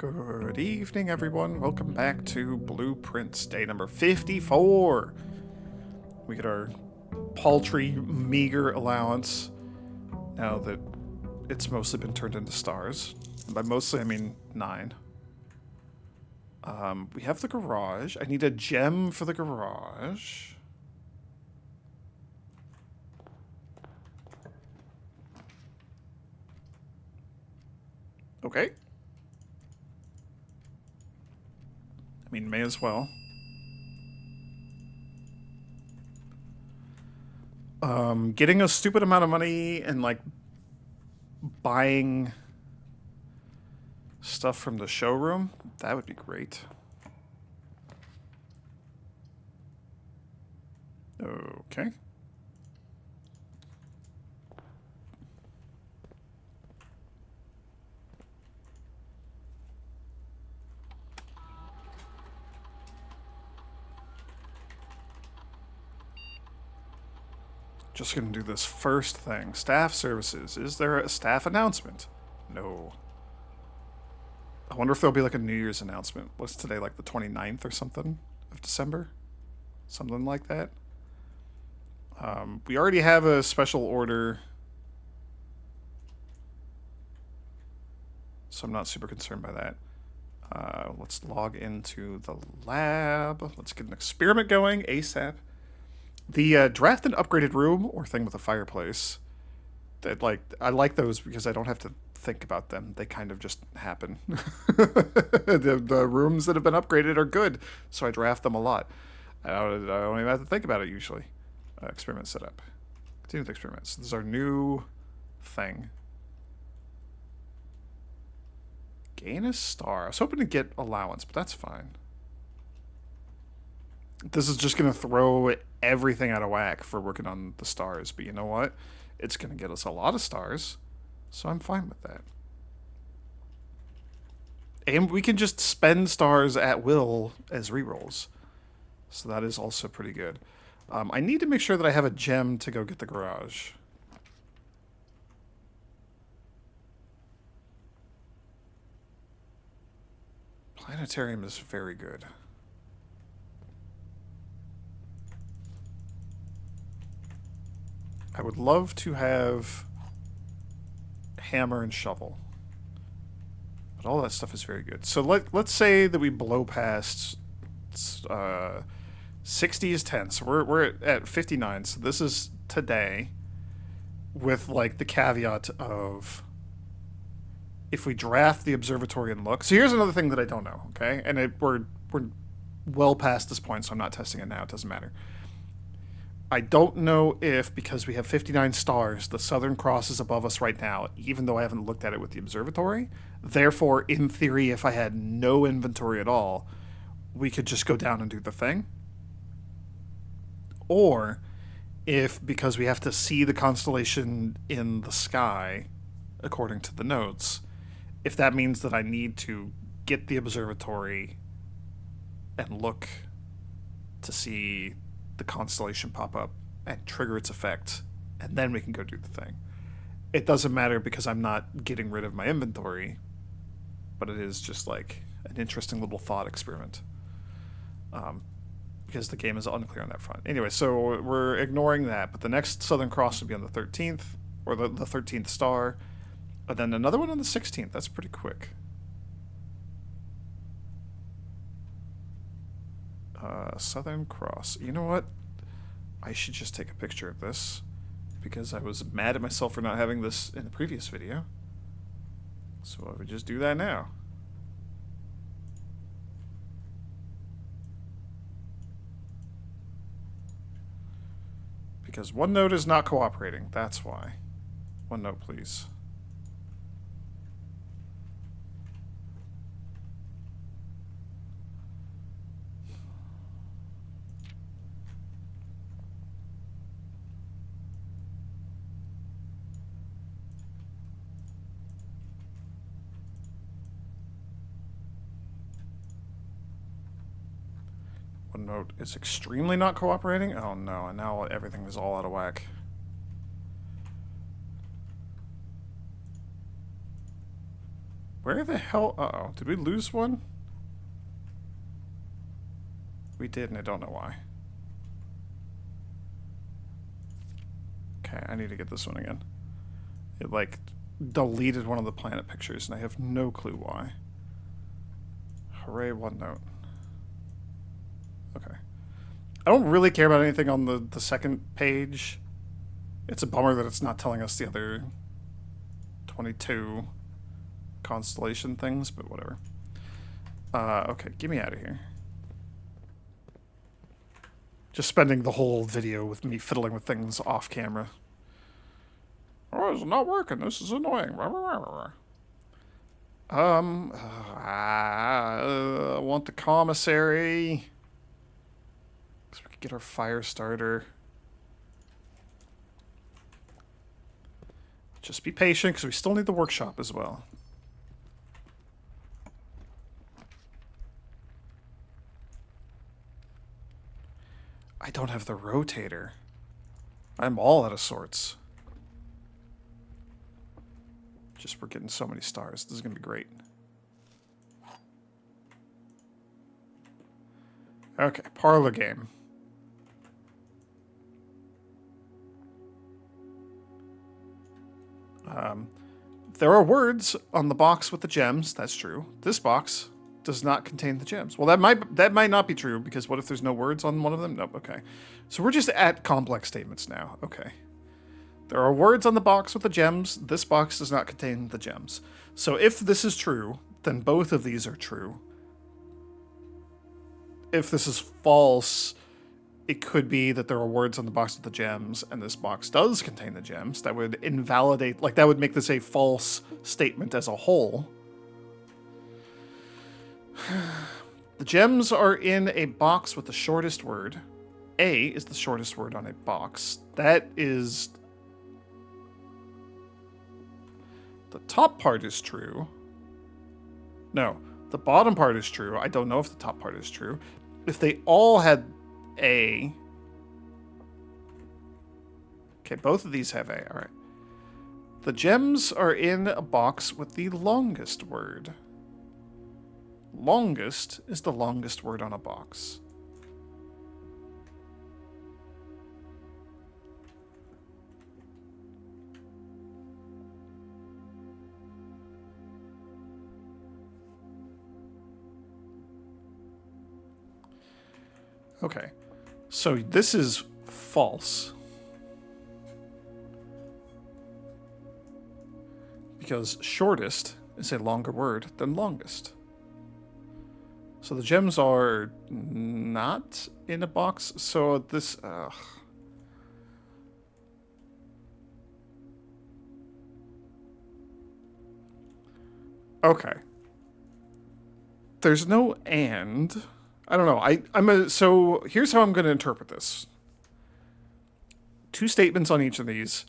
Good evening, everyone. Welcome back to Blueprints, day number 54. We get our paltry, meager allowance now that it's mostly been turned into stars. And by mostly, I mean 9. We have the garage. I need a gem for the garage. Okay. I mean, may as well. Getting a stupid amount of money and, like, buying stuff from the showroom, that would be great. Okay. Just gonna do this first thing. Staff services. Is there a staff announcement? No. I wonder if there'll be like a New Year's announcement. What's today, like the 29th or something of December? Something like that. We already have a special order, so I'm not super concerned by that. Let's log into the lab. Let's get an experiment going ASAP. The draft and upgraded room, or thing with a fireplace, that I like those because I don't have to think about them. They kind of just happen. The rooms that have been upgraded are good, so I draft them a lot. I don't even have to think about it usually. Experiment setup. Continue with experiments. This is our new thing. Gain a star. I was hoping to get allowance, but that's fine. This is just going to throw everything out of whack for working on the stars. But you know what? It's going to get us a lot of stars. So I'm fine with that. And we can just spend stars at will as rerolls. So that is also pretty good. I need to make sure that I have a gem to go get the garage. Planetarium is very good. I would love to have hammer and shovel. But all that stuff is very good. So let's say that we blow past 60 is 10. So we're at 59. So this is today with like the caveat of if we draft the observatory and look. So here's another thing that I don't know, okay? And we're well past this point, so I'm not testing it now. It doesn't matter. I don't know if, because we have 59 stars, the Southern Cross is above us right now, even though I haven't looked at it with the observatory. Therefore, in theory, if I had no inventory at all, we could just go down and do the thing. Or if, because we have to see the constellation in the sky, according to the notes, if that means that I need to get the observatory and look to see the constellation pop up and trigger its effect, and then we can go do the thing. It doesn't matter because I'm not getting rid of my inventory, but it is just like an interesting little thought experiment. Because the game is unclear on that front. Anyway, so we're ignoring that, but the next Southern Cross will be on the 13th, or the 13th star, and then another one on the 16th. That's pretty quick. Southern Cross. You know what? I should just take a picture of this because I was mad at myself for not having this in the previous video. So I would just do that now. Because OneNote is not cooperating. That's why. OneNote, please. OneNote is extremely not cooperating. Oh no, and now everything is all out of whack. Where the hell? Uh-oh. Did we lose one? We did, and I don't know why. Okay, I need to get this one again. It, like, deleted one of the planet pictures, and I have no clue why. Hooray, OneNote. Okay. I don't really care about anything on the second page. It's a bummer that it's not telling us the other 22 constellation things, but whatever. Okay, get me out of here. Just spending the whole video with me fiddling with things off camera. Oh, it's not working. This is annoying. I want the commissary. So we could get our fire starter. Just be patient, because we still need the workshop as well. I don't have the rotator. I'm all out of sorts. Just we're getting so many stars. This is going to be great. Okay, parlor game. There are words on the box with the gems. That's true. This box does not contain the gems. Well, that might not be true, because what if there's no words on one of them? Nope. Okay. So we're just at complex statements now. Okay. There are words on the box with the gems. This box does not contain the gems. So if this is true, then both of these are true. If this is false, it could be that there are words on the box with the gems, and this box does contain the gems. That would invalidate, like, that would make this a false statement as a whole. The gems are in a box with the shortest word. A is the shortest word on a box. That is... The top part is true. No, the bottom part is true. I don't know if the top part is true. If they all had A... Okay, both of these have A. All right. The gems are in a box with the longest word. Longest is the longest word on a box. Okay, so this is false. Because shortest is a longer word than longest. So the gems are not in a box, so this... Okay. There's no and... I don't know. So here's how I'm going to interpret this. Two statements on each of these.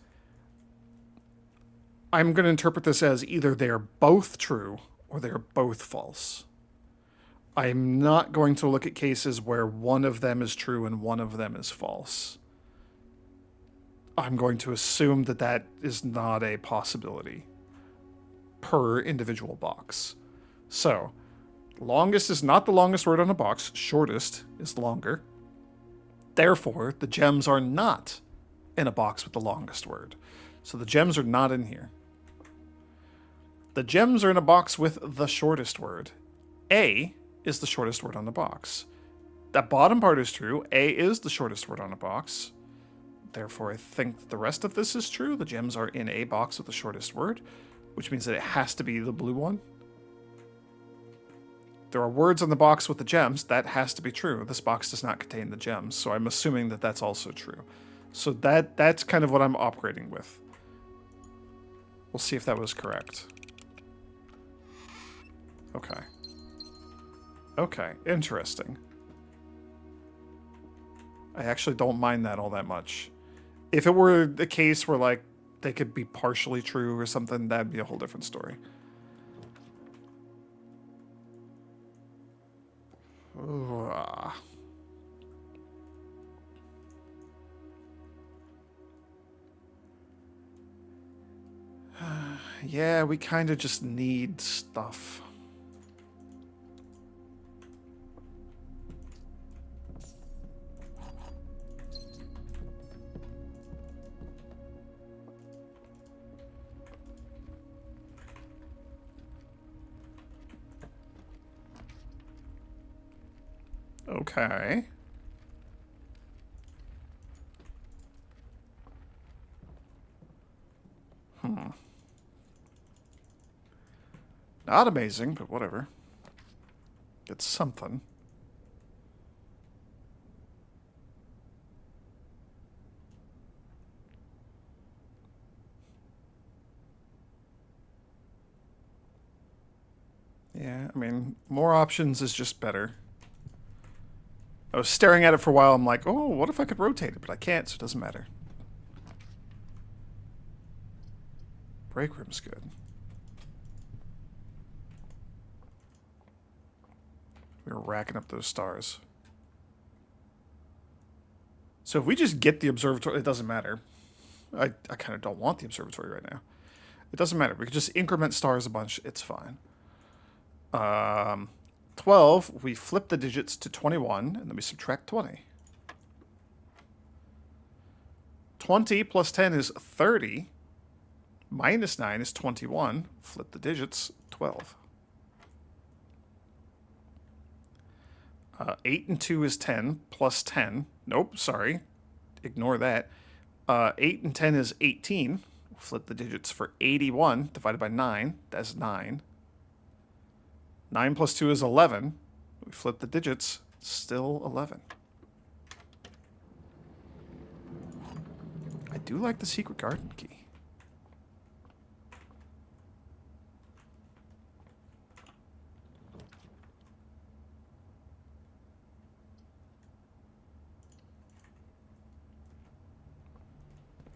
I'm going to interpret this as either they are both true or they are both false. I'm not going to look at cases where one of them is true and one of them is false. I'm going to assume that that is not a possibility per individual box. So... longest is not the longest word on a box. Shortest is longer. Therefore, the gems are not in a box with the longest word. So the gems are not in here. The gems are in a box with the shortest word. A is the shortest word on the box. That bottom part is true. A is the shortest word on a box. Therefore, I think the rest of this is true. The gems are in a box with the shortest word, which means that it has to be the blue one. There are words on the box with the gems. That has to be true. This box does not contain the gems, so I'm assuming that that's also true. So that's kind of what I'm operating with. We'll see if that was correct. Okay. Okay, interesting. I actually don't mind that all that much. If it were the case where, like, they could be partially true or something, that'd be a whole different story. Yeah, we kind of just need stuff. Okay. Not amazing, but whatever. It's something. Yeah, I mean, more options is just better. I was staring at it for a while. I'm like, oh, what if I could rotate it? But I can't, so it doesn't matter. Break room's good. We were racking up those stars. So if we just get the observatory, it doesn't matter. I kind of don't want the observatory right now. It doesn't matter. We could just increment stars a bunch. It's fine. 12, we flip the digits to 21, and then we subtract 20. 20 plus 10 is 30. Minus 9 is 21. Flip the digits, 12. 8 and 2 is 10, plus 10. Nope, sorry. Ignore that. 8 and 10 is 18. Flip the digits for 81 divided by 9. That's 9. 9 plus 2 is 11. We flip the digits. Still 11. I do like the secret garden key.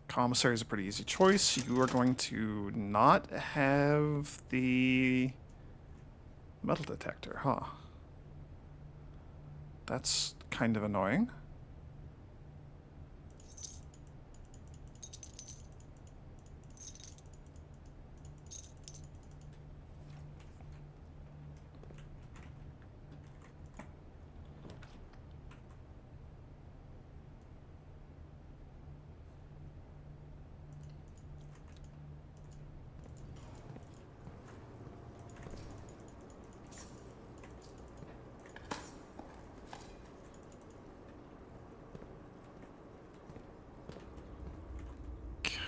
Commissary is a pretty easy choice. You are going to not have the metal detector, huh? That's kind of annoying.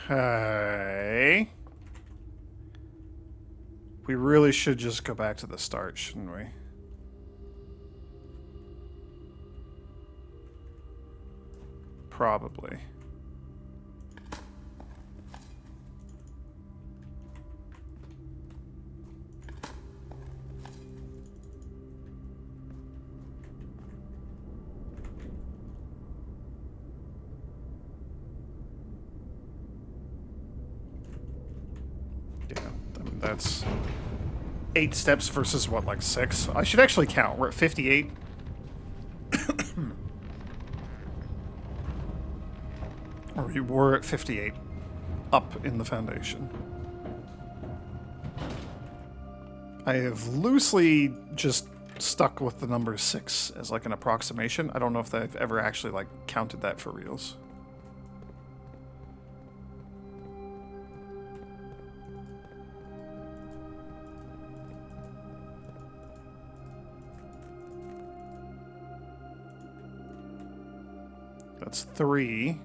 Okay. We really should just go back to the start, shouldn't we? Probably. Yeah, I mean, that's 8 steps versus what, like 6? I should actually count. We're at 58. Or we were at 58. Up in the foundation. I have loosely just stuck with the number 6 as like an approximation. I don't know if I've ever actually like counted that for reals. That's 3.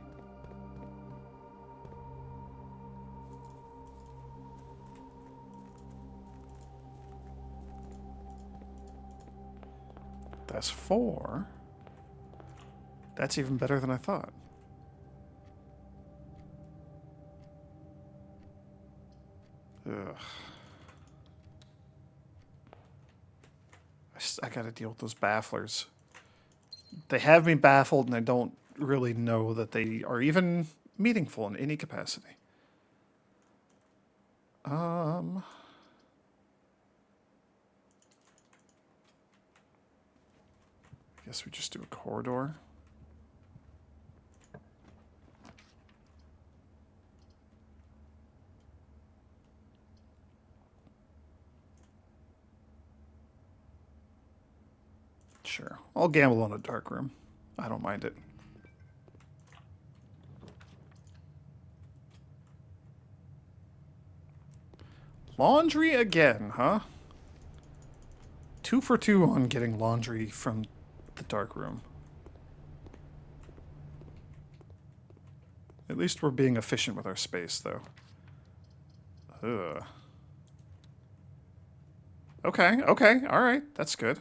That's 4. That's even better than I thought. Ugh. I gotta deal with those bafflers. They have me baffled, and I don't really know that they are even meaningful in any capacity. Guess we just do a corridor. Sure. I'll gamble on a dark room. I don't mind it. Laundry again, huh? 2 for 2 on getting laundry from the dark room. At least we're being efficient with our space, though. Ugh. Okay, okay, alright, that's good.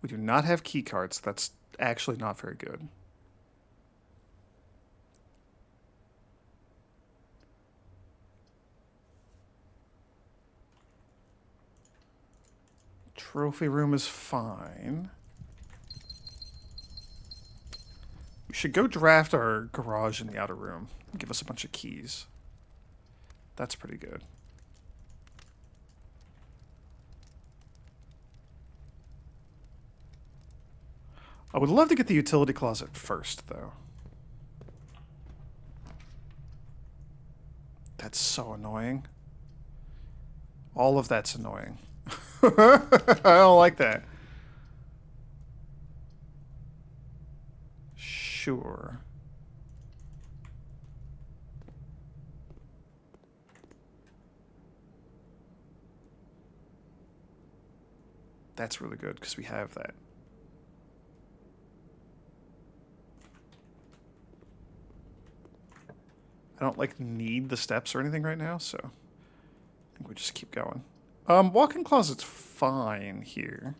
We do not have key cards. That's actually not very good. Trophy room is fine. We should go draft our garage in the outer room. Give us a bunch of keys. That's pretty good. I would love to get the utility closet first, though. That's so annoying. All of that's annoying. I don't like that. Sure. That's really good, because we have that. I don't, like, need the steps or anything right now, so I think we just keep going. Walk-in closet's fine here.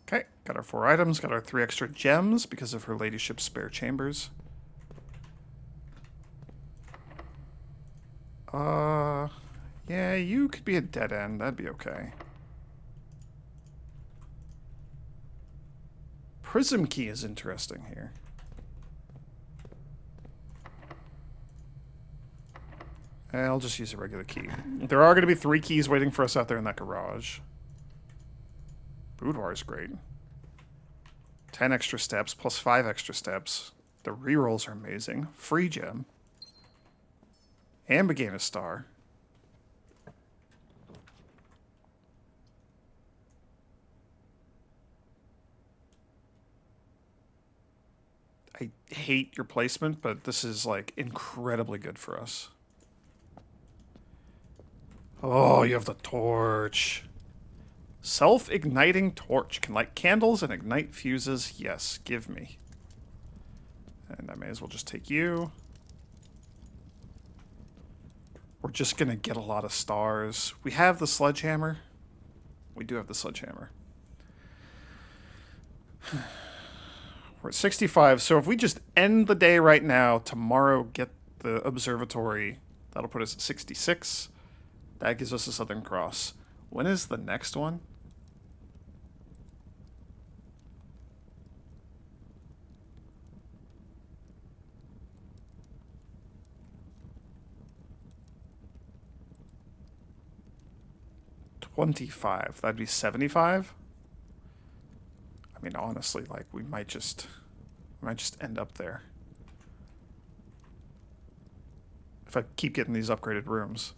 Okay, got our 4 items, got our 3 extra gems because of her ladyship's spare chambers. Yeah, you could be a dead end. That'd be okay. Prism key is interesting here. I'll just use a regular key. There are going to be 3 keys waiting for us out there in that garage. Boudoir is great. 10 extra steps plus 5 extra steps. The rerolls are amazing. Free gem. And we gain a star. I hate your placement, but this is, like, incredibly good for us. Oh, you have the torch. Self-igniting torch. Can light candles and ignite fuses. Yes, give me. And I may as well just take you. We're just going to get a lot of stars. We have the sledgehammer. We do have the sledgehammer. We're at 65, so if we just end the day right now, tomorrow get the observatory, that'll put us at 66. That gives us a Southern Cross. When is the next one? $25. That'd be 75. I mean, honestly, like we might just end up there if I keep getting these upgraded rooms.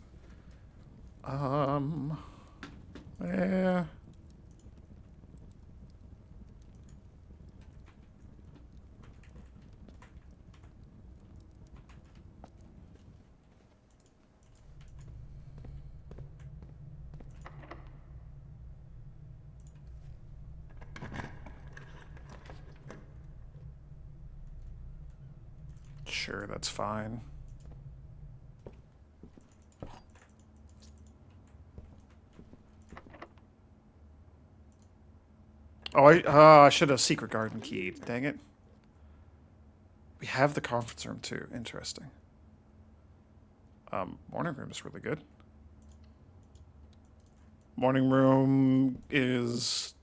Yeah. Sure, that's fine. Oh, I should have secret garden keyed. Dang it. We have the conference room too. Interesting. Morning room is really good. Morning room is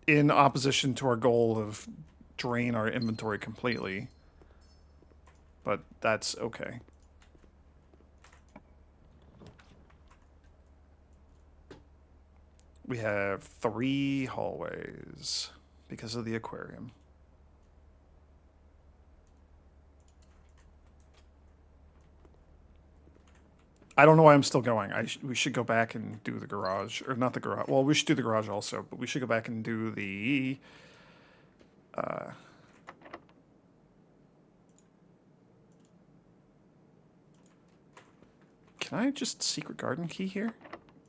in opposition to our goal of drain our inventory completely. But that's okay. We have 3 hallways because of the aquarium. I don't know why I'm still going. We should go back and do the garage. Or not the garage. Well, we should do the garage also, but we should go back and do the... Can I just secret garden key here?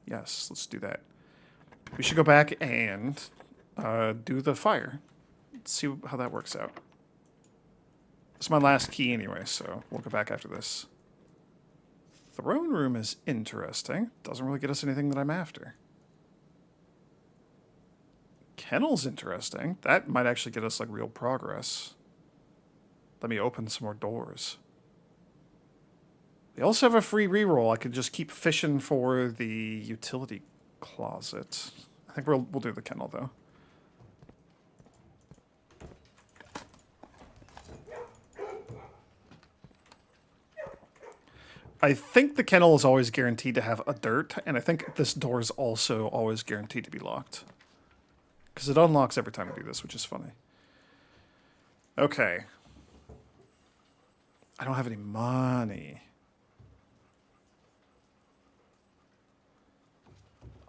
Yes, let's do that. We should go back and do the fire. Let's see how that works out. It's my last key anyway, so we'll go back after this. Throne room is interesting. Doesn't really get us anything that I'm after. Kennel's interesting. That might actually get us like real progress. Let me open some more doors. We also have a free reroll. I could just keep fishing for the utility closet. I think we'll do the kennel though. I think the kennel is always guaranteed to have a dirt, and I think this door is also always guaranteed to be locked. Because it unlocks every time we do this, which is funny. Okay. I don't have any money.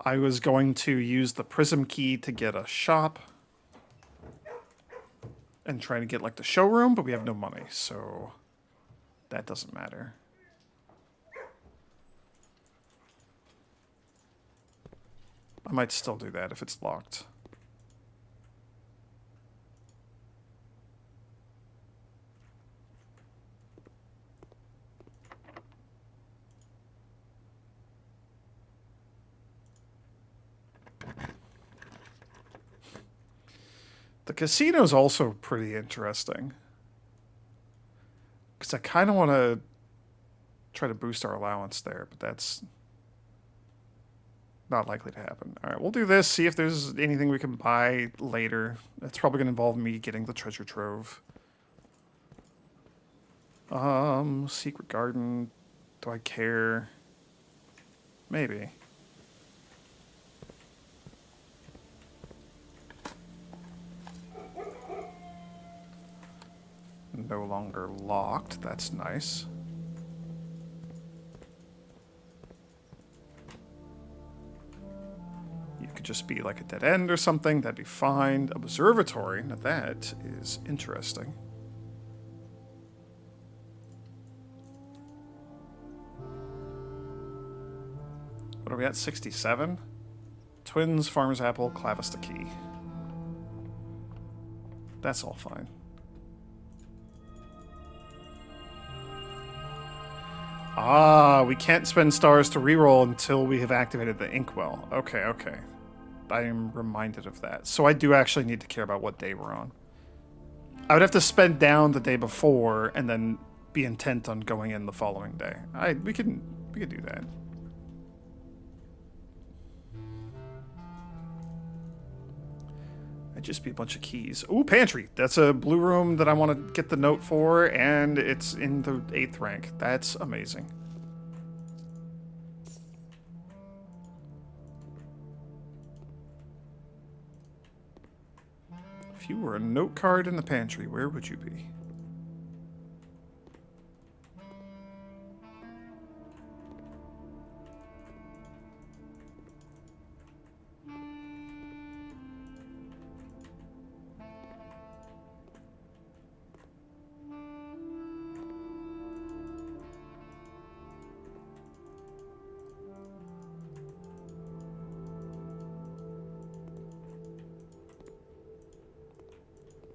I was going to use the prism key to get a shop. And try to get like the showroom, but we have no money, so that doesn't matter. I might still do that if it's locked. The casino's also pretty interesting. Because I kind of want to try to boost our allowance there, but that's not likely to happen. All right, we'll do this, see if there's anything we can buy later. That's probably going to involve me getting the treasure trove. Secret garden. Do I care? Maybe. No longer locked. That's nice. You could just be like a dead end or something. That'd be fine. Observatory. Now that is interesting. What are we at? 67? Twins, Farmer's Apple, Clavista Key. That's all fine. Ah, we can't spend stars to reroll until we have activated the inkwell. Okay, okay. I am reminded of that. So I do actually need to care about what day we're on. I would have to spend down the day before and then be intent on going in the following day. We could do that. It'd just be a bunch of keys. Ooh, pantry. That's a blue room that I want to get the note for, and it's in the 8th rank. That's amazing. If you were a note card in the pantry, where would you be?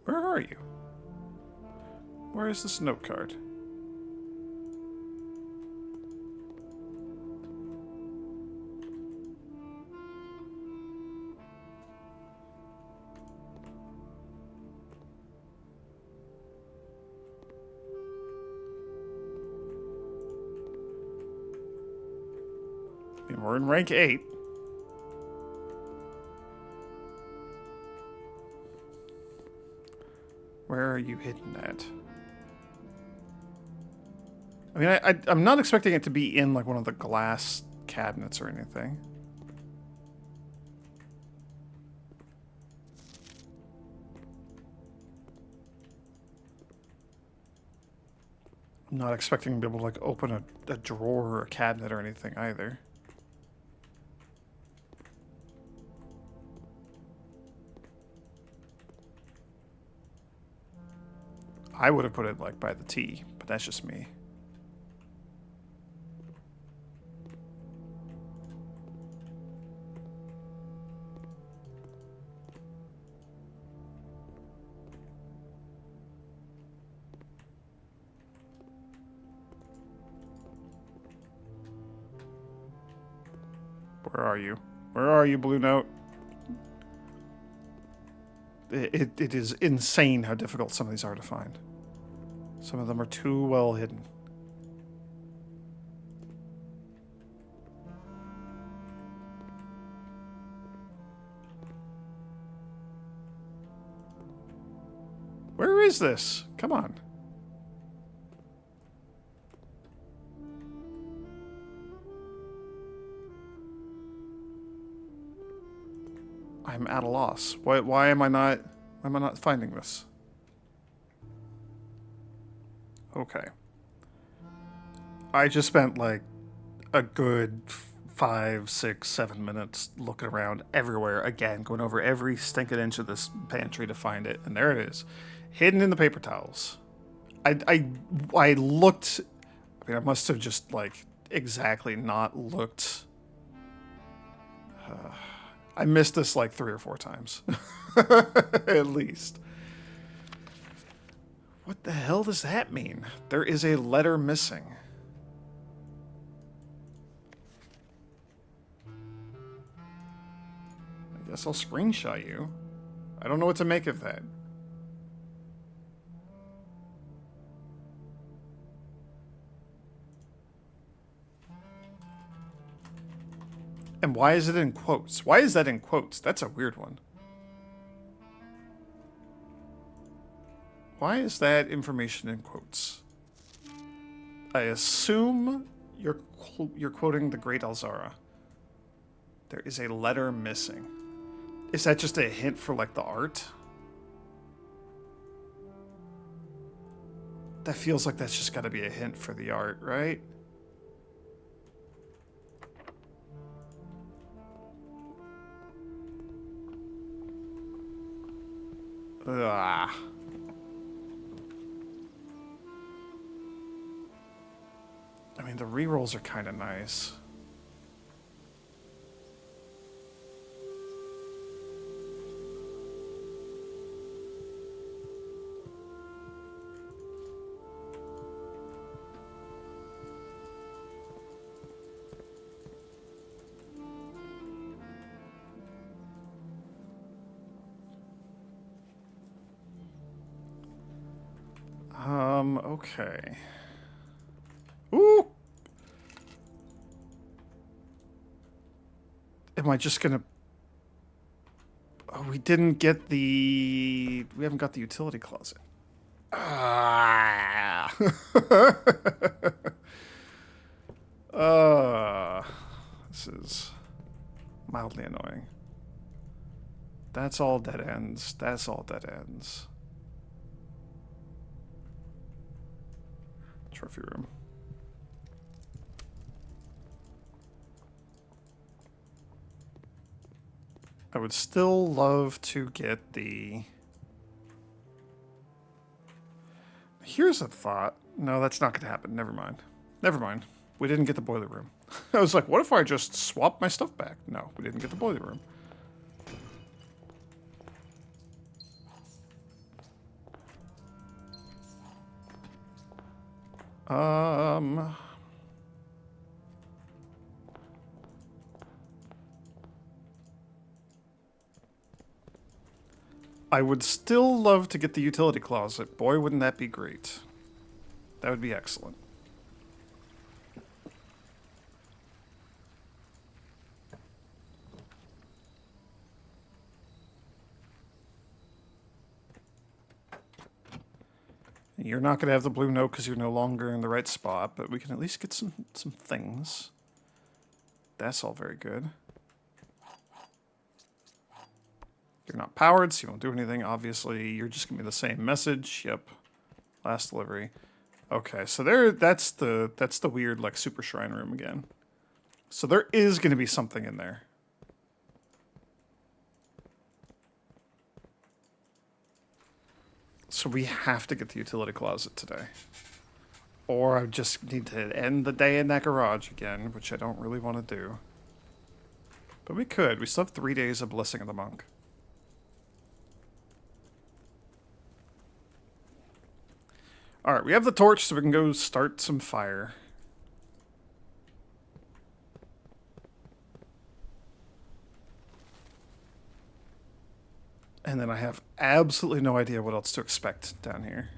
Where are you? Where is this note card? I mean, we're in rank 8. Where are you hidden at? I mean, I'm not expecting it to be in, like, one of the glass cabinets or anything. Not expecting to be able to like open a drawer or a cabinet or anything either. I would have put it like by the T, but that's just me. Where are you? Where are you, Blue Note? It is insane how difficult some of these are to find. Some of them are too well hidden. Where is this? Come on. I'm at a loss. Why am I not finding this? Okay. I just spent like a good 5, 6, 7 minutes looking around everywhere again, going over every stinking inch of this pantry to find it, and there it is, hidden in the paper towels. I looked. I mean, I must have just like exactly not looked. I missed this like 3 or 4 times, at least. What the hell does that mean? There is a letter missing. I guess I'll screenshot you. I don't know what to make of that. And why is it in quotes? Why is that in quotes? That's a weird one. Why is that information in quotes? I assume you're quoting the Great Alzara. There is a letter missing. Is that just a hint for like the art? That feels like that's just got to be a hint for the art, right? Ugh. I mean, the rerolls are kind of nice. Okay. Ooh! Am I just gonna... Oh, we didn't get the... We haven't got the utility closet. Ah! This is mildly annoying. That's all dead ends. That's all dead ends. Trophy room. I would still love to get the... Here's a thought. No, that's not going to happen. Never mind. Never mind. We didn't get the boiler room. I was like, what if I just swap my stuff back? No, we didn't get the boiler room. I would still love to get the utility closet. Boy, wouldn't that be great. That would be excellent. You're not going to have the blue note because you're no longer in the right spot, but we can at least get some things. That's all very good. You're not powered, so you won't do anything. Obviously, you're just going to be the same message. Yep. Last delivery. Okay, so there. That's the weird like super shrine room again. So there is going to be something in there. So we have to get the utility closet today. Or I just need to end the day in that garage again, which I don't really want to do. But we could. We still have 3 days of Blessing of the Monk. Alright, we have the torch so we can go start some fire. And then I have absolutely no idea what else to expect down here.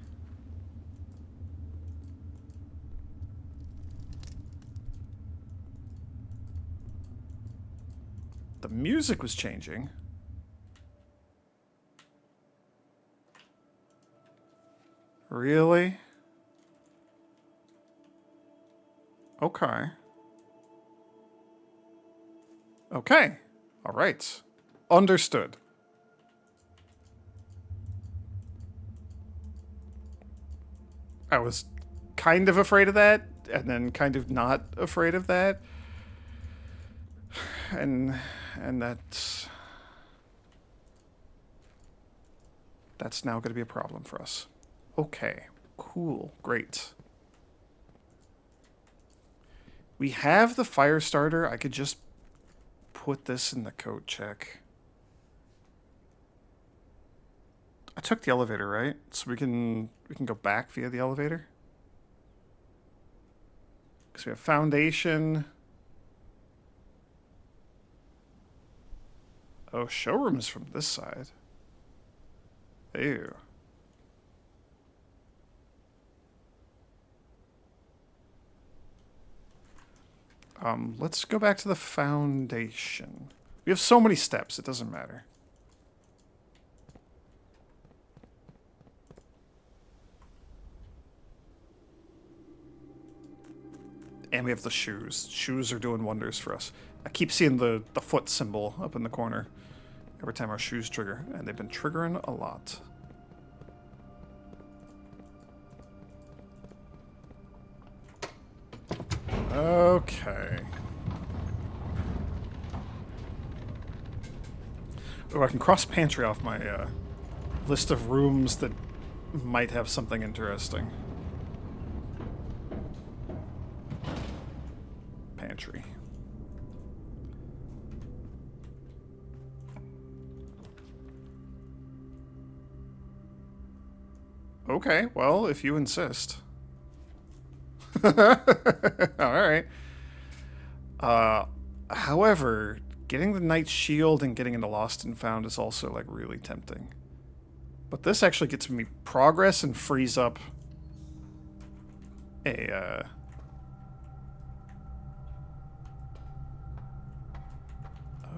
The music was changing. Really? Okay. Okay. All right. Understood. I was kind of afraid of that, and then kind of not afraid of that. And that's now going to be a problem for us. Okay. Cool. Great. We have the fire starter. I could just put this in the coat check. I took the elevator, right? So we can go back via the elevator. Because we have foundation. Oh, showroom is from this side. Ew. Let's go back to the foundation. We have so many steps, it doesn't matter. And we have the shoes. Shoes are doing wonders for us. I keep seeing the foot symbol up in the corner every time our shoes trigger, and they've been triggering a lot. Okay. Oh, I can cross pantry off my list of rooms that might have something interesting. Pantry. Okay, well, if you insist. Alright. However, getting the Knight's Shield and getting into Lost and Found is also, like, really tempting. But this actually gets me progress and frees up a,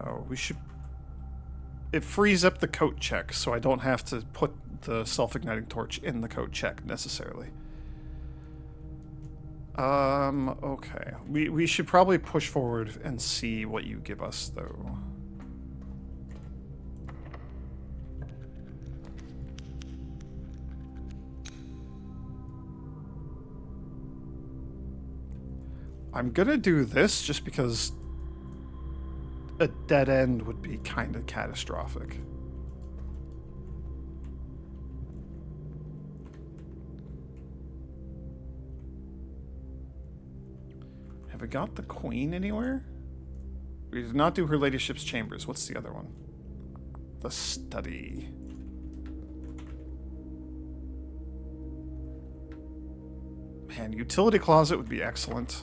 Oh, we should... It frees up the coat check, so I don't have to put the self-igniting torch in the coat check, necessarily. Okay. We should probably push forward and see what you give us, though. I'm gonna do this just because a dead end would be kind of catastrophic. Have we got the Queen anywhere? We did not do her ladyship's chambers. What's the other one? The study. Man, utility closet would be excellent.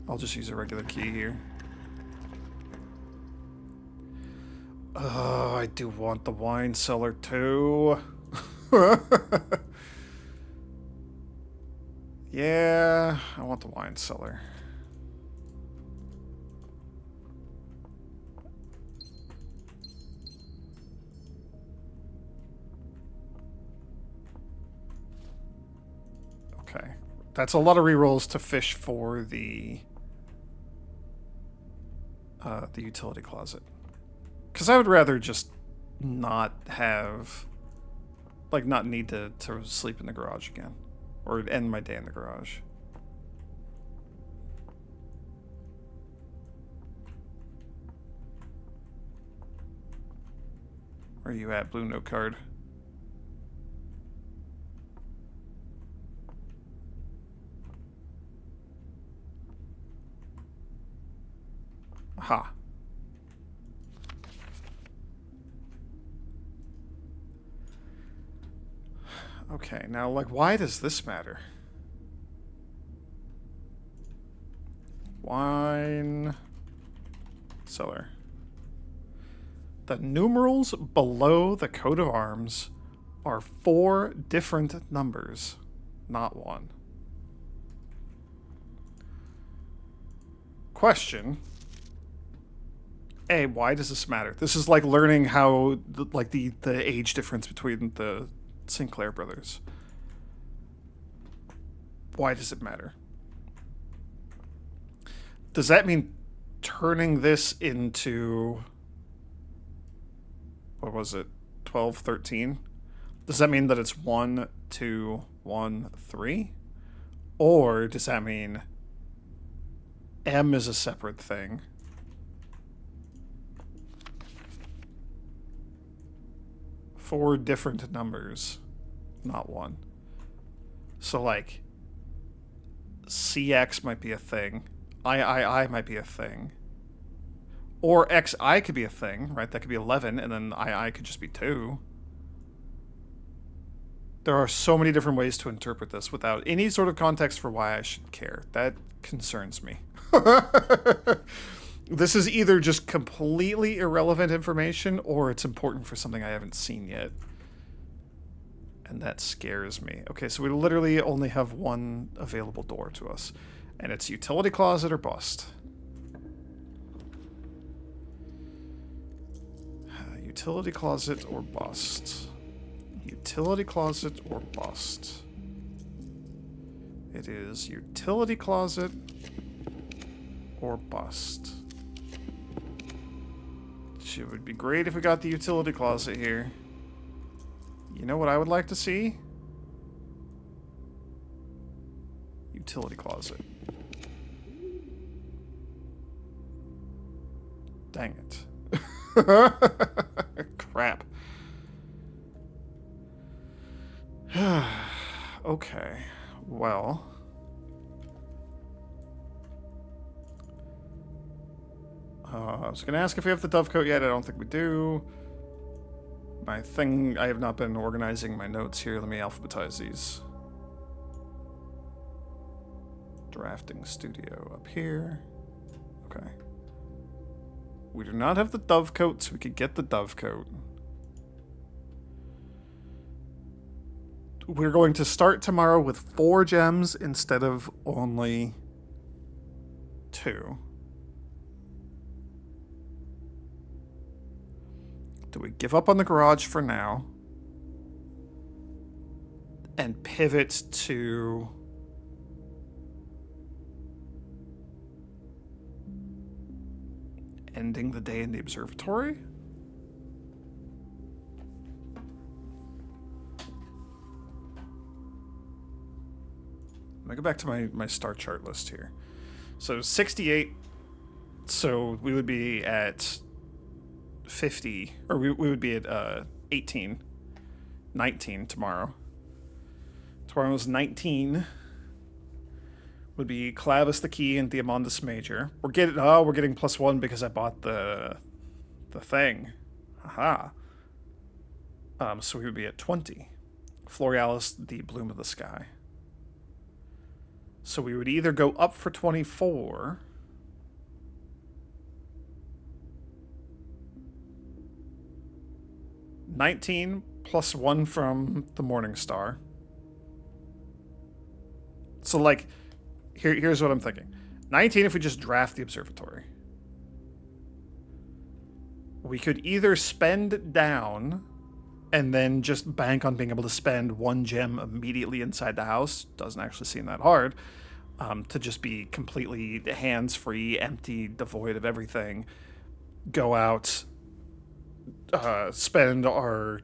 I'll just use a regular key here. Oh, I do want the wine cellar too. Yeah, I want the wine cellar. Okay. That's a lot of rerolls to fish for the utility closet. Because I would rather just not have, like, not need to sleep in the garage again. Or end my day in the garage. Where are you at, blue note card? Aha. Okay, now, like, why does this matter? Wine cellar. The numerals below the coat of arms are 4 different numbers, not 1. Question. A, why does this matter? This is like learning how, like, the age difference between the Sinclair brothers. Why does it matter? Does that mean turning this into, what was it, 12, 13? Does that mean that it's 1, 2, 1, 3? Or does that mean M is a separate thing? Four different numbers, not 1. So, like, CX might be a thing. III might be a thing. Or XI could be a thing, right? That could be 11, and then II could just be 2. There are so many different ways to interpret this without any sort of context for why I should care. That concerns me. This is either just completely irrelevant information, or it's important for something I haven't seen yet. And that scares me. Okay, so we literally only have one available door to us. And it's utility closet or bust. Utility closet or bust. Utility closet or bust. It is utility closet or bust. It would be great if we got the utility closet here. You know what I would like to see? Utility closet. Dang it. Crap. Okay. Well. I was going to ask if we have the dovecoat yet. I don't think we do. My thing, I have not been organizing my notes here. Let me alphabetize these. Drafting studio up here. Okay. We do not have the dovecoat, so we could get the dovecoat. We're going to start tomorrow with 4 gems instead of only 2. Do we give up on the garage for now and pivot to ending the day in the observatory? Let me go back to my star chart list here. So 68, so we would be at 50, or we would be at 18, 19 tomorrow. Tomorrow's 19 would be Clavis the Key and Diamondus Major. We're getting +1 because I bought the thing. Haha. So we would be at 20. Florealis, the Bloom of the Sky. So we would either go up for 24. $19 plus 1 from the Morning Star. So, like, here's what I'm thinking. 19 if we just draft the observatory. We could either spend down and then just bank on being able to spend 1 gem immediately inside the house. Doesn't actually seem that hard. To just be completely hands-free, empty, devoid of everything. Go out, spend our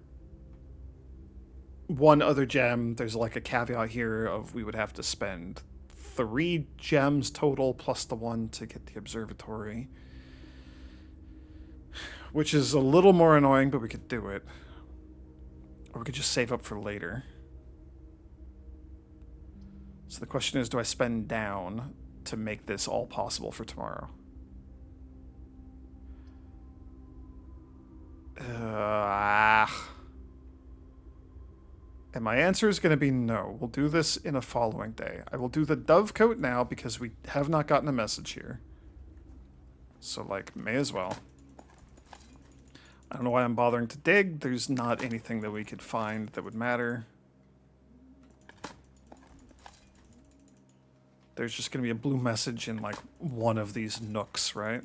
one other gem. There's like a caveat here of we would have to spend 3 gems total plus the one to get the observatory, which is a little more annoying, but we could do it. Or we could just save up for later. So the question is, do I spend down to make this all possible for tomorrow? And my answer is going to be no. We'll do this in a following day. I will do the dove coat now because we have not gotten a message here. So, like, may as well. I don't know why I'm bothering to dig. There's not anything that we could find that would matter. There's just going to be a blue message in, like, one of these nooks, right?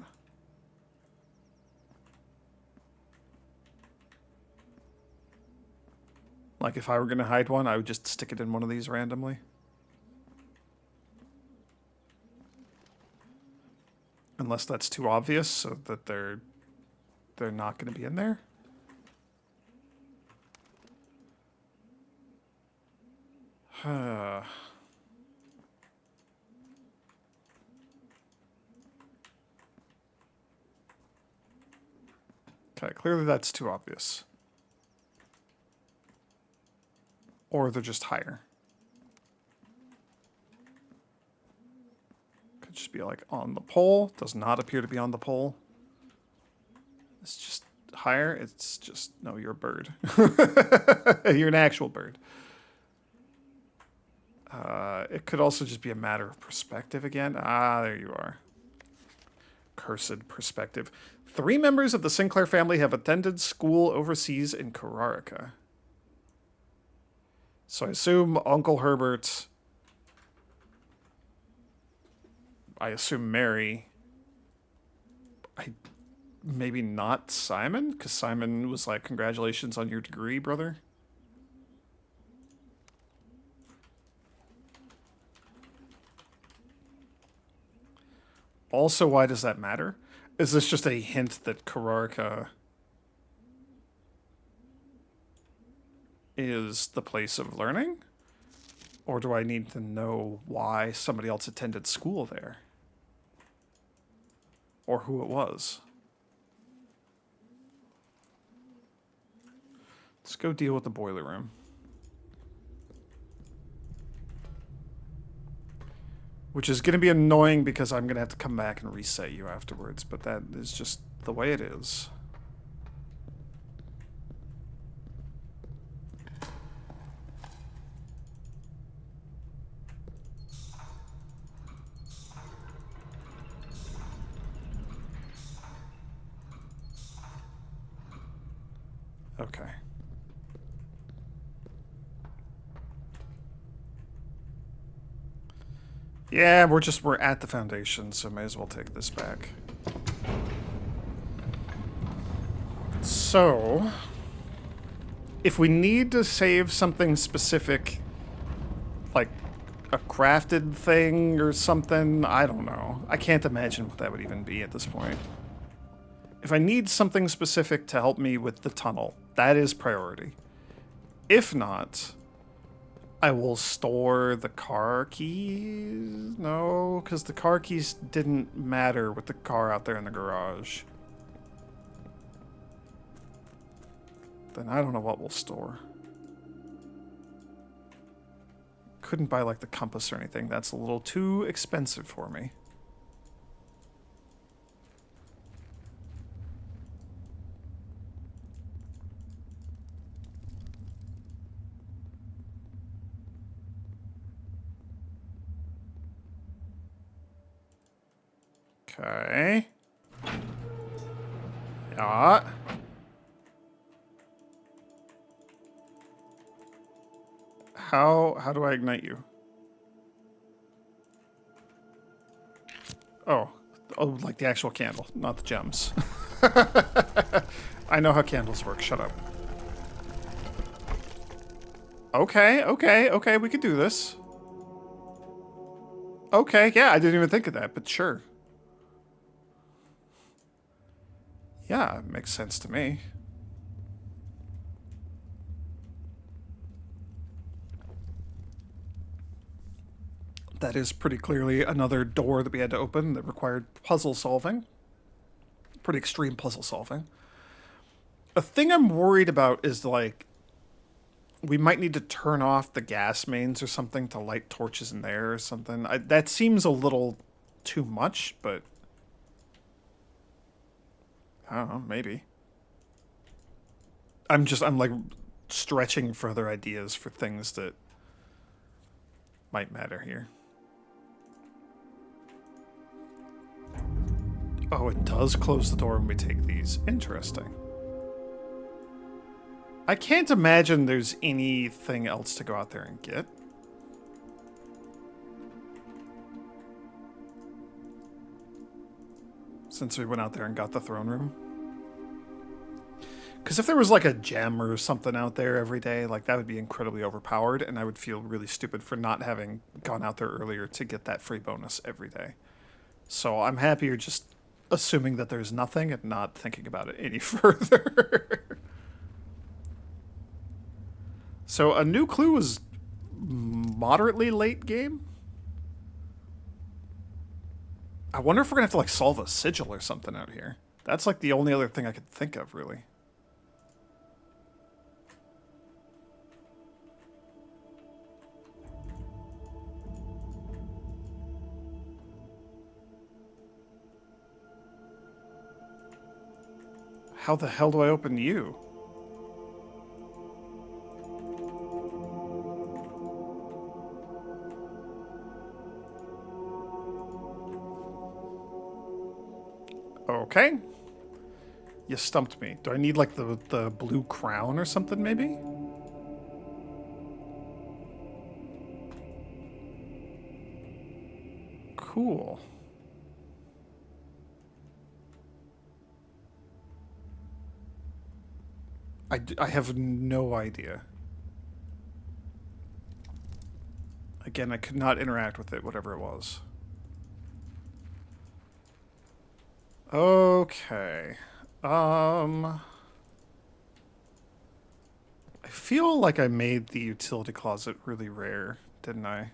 Like, if I were going to hide one, I would just stick it in one of these randomly. Unless that's too obvious, so that they're not going to be in there. Okay, clearly that's too obvious. Or they're just higher. Could just be like on the pole. Does not appear to be on the pole. It's just higher. It's just, no, you're a bird. You're an actual bird. It could also just be a matter of perspective again. Ah, there you are. Cursed perspective. 3 members of the Sinclair family have attended school overseas in Kararika. So I assume Uncle Herbert, I assume Mary, maybe not Simon, because Simon was like, congratulations on your degree, brother. Also, why does that matter? Is this just a hint that Kararika is the place of learning? Or do I need to know why somebody else attended school there? Or who it was? Let's go deal with the boiler room. Which is going to be annoying because I'm going to have to come back and reset you afterwards, but that is just the way it is. Okay. Yeah, we're at the foundation, so may as well take this back. So, if we need to save something specific, like a crafted thing or something, I don't know. I can't imagine what that would even be at this point. If I need something specific to help me with the tunnel, that is priority. If not, I will store the car keys. No, because the car keys didn't matter with the car out there in the garage. Then I don't know what we'll store. Couldn't buy like the compass or anything. That's a little too expensive for me. Okay. Yeah. How do I ignite you? Oh, like the actual candle, not the gems. I know how candles work. Shut up. Okay, we could do this. Okay, yeah, I didn't even think of that, but sure. Yeah, it makes sense to me. That is pretty clearly another door that we had to open that required puzzle solving. Pretty extreme puzzle solving. A thing I'm worried about is like we might need to turn off the gas mains or something to light torches in there or something. That seems a little too much, but I don't know, maybe. I'm like stretching for other ideas for things that might matter here. Oh, it does close the door when we take these. Interesting. I can't imagine there's anything else to go out there and get. Since we went out there and got the throne room. Because if there was like a gem or something out there every day, like that would be incredibly overpowered, and I would feel really stupid for not having gone out there earlier to get that free bonus every day. So I'm happier just assuming that there's nothing and not thinking about it any further. So a new clue is moderately late game? I wonder if we're gonna have to like solve a sigil or something out here. That's like the only other thing I could think of, really. How the hell do I open you? Okay. You stumped me. Do I need like the blue crown or something maybe? Cool. I have no idea. Again, I could not interact with it, whatever it was. Okay. I feel like I made the utility closet really rare, didn't I?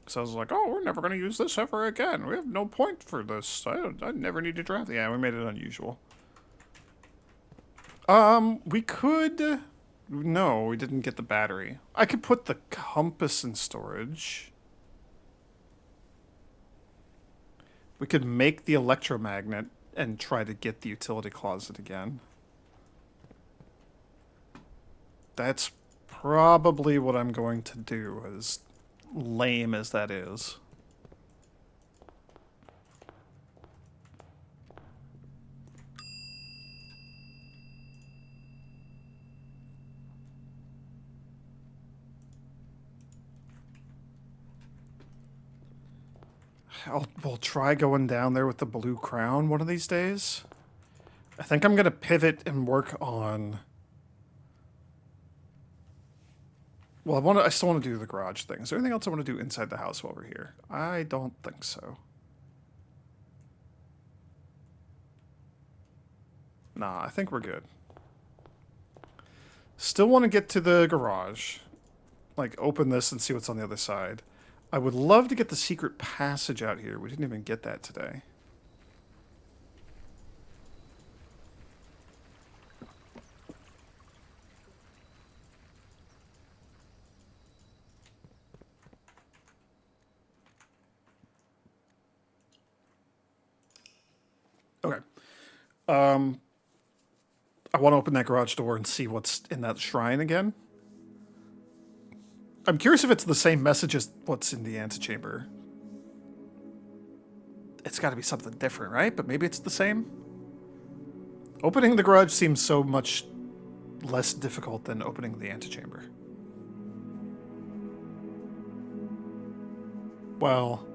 Because I was like, oh, we're never going to use this ever again. We have no point for this. I never need to draft. Yeah, we made it unusual. We could... No, we didn't get the battery. I could put the compass in storage. We could make the electromagnet and try to get the utility closet again. That's probably what I'm going to do, as lame as that is. We'll try going down there with the blue crown one of these days. I think I'm going to pivot and work on... Well, I still want to do the garage thing. Is there anything else I want to do inside the house while we're here? I don't think so. Nah, I think we're good. Still want to get to the garage. Like, open this and see what's on the other side. I would love to get the secret passage out here. We didn't even get that today. Okay. I want to open that garage door and see what's in that shrine again. I'm curious if it's the same message as what's in the antechamber. It's got to be something different, right? But maybe it's the same? Opening the garage seems so much less difficult than opening the antechamber. Well,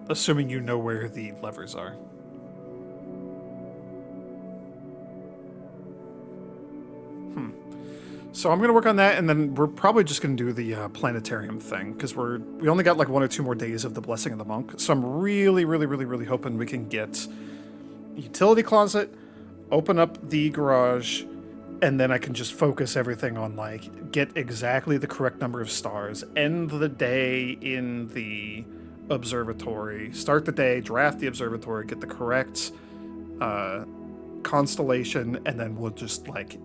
assuming you know where the levers are. So I'm going to work on that, and then we're probably just going to do the planetarium thing, because we only got like 1 or 2 more days of the Blessing of the Monk. So I'm really, really, really, really hoping we can get utility closet, open up the garage, and then I can just focus everything on like get exactly the correct number of stars, end the day in the observatory, start the day, draft the observatory, get the correct constellation, and then we'll just like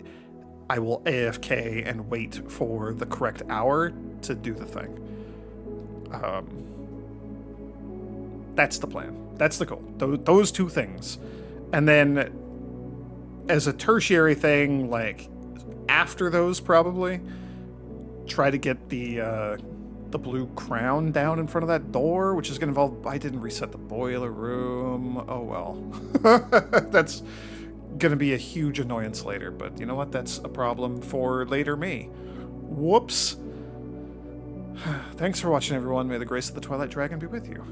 I will AFK and wait for the correct hour to do the thing. That's the plan. That's the goal. Those two things. And then as a tertiary thing, like after those probably, try to get the blue crown down in front of that door, which is going to involve... I didn't reset the boiler room. Oh, well. That's going to be a huge annoyance later, but you know what? That's a problem for later me. Whoops. Thanks for watching, everyone. May the grace of the Twilight Dragon be with you.